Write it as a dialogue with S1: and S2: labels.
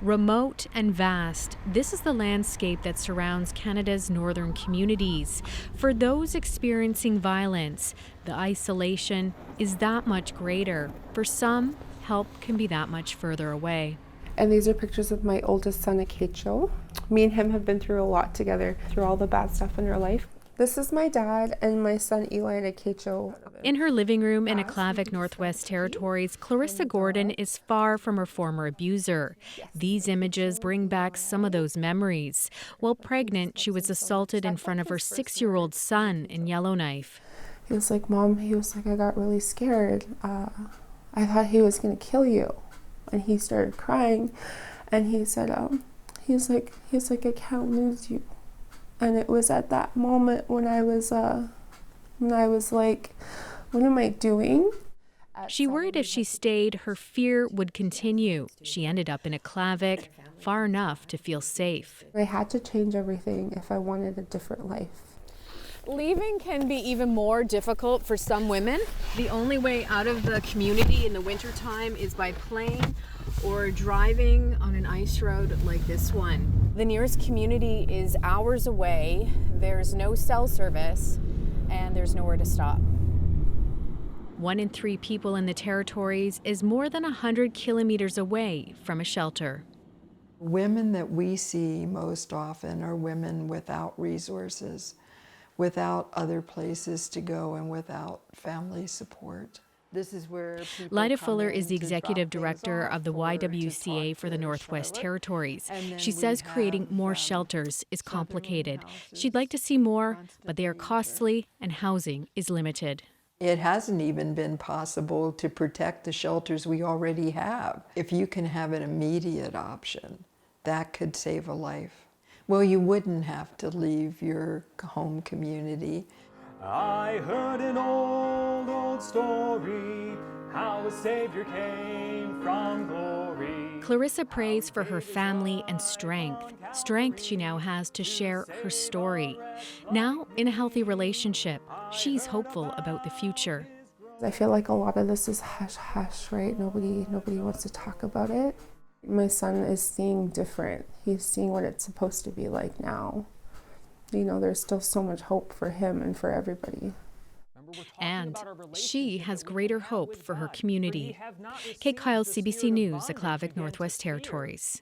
S1: Remote and vast, this is the landscape that surrounds Canada's northern communities. For those experiencing violence, the isolation is that much greater. For some, help can be that much further away.
S2: And these are pictures of my oldest son, Akacho. Me and him have been through a lot together, through all the bad stuff in our life. This is my dad and my son Eli and Akacho.
S1: In her living room in Aklavik, Northwest Territories, Clarissa Gordon is far from her former abuser. These images bring back some of those memories. While pregnant, she was assaulted in front of her 6-year-old son in Yellowknife.
S2: He was like, Mom, he was like, I got really scared. I thought he was going to kill you. And he started crying. And he said, he's like, I can't lose you. And it was at that moment when I was like, what am I doing?
S1: She worried if she stayed, her fear would continue. She ended up in Aklavik, far enough to feel safe.
S2: I had to change everything if I wanted a different life.
S3: Leaving can be even more difficult for some women. The only way out of the community in the wintertime is by plane or driving on an ice road like this one. The nearest community is hours away, there's no cell service, and there's nowhere to stop.
S1: 1 in 3 people in the territories is more than 100 kilometers away from a shelter.
S4: Women that we see most often are women without resources, without other places to go, and without family support. This is where
S1: Lyda Fuller is the executive director of the YWCA for the Northwest Territories. She says creating more shelters is complicated. She'd like to see more, but they are costly and housing is limited.
S4: It hasn't even been possible to protect the shelters we already have. If you can have an immediate option, that could save a life. Well, you wouldn't have to leave your home community.
S5: I heard an old story, how a Savior came from glory.
S1: Clarissa prays for her family and strength she now has to share her story. Now, in a healthy relationship, she's hopeful about the future.
S2: I feel like a lot of this is hush-hush, right? Nobody wants to talk about it. My son is seeing different. He's seeing what it's supposed to be like now. You know, there's still so much hope for him and for everybody.
S1: And she has greater hope for her community. Kate Kyle, CBC News, Aklavik, Northwest Territories.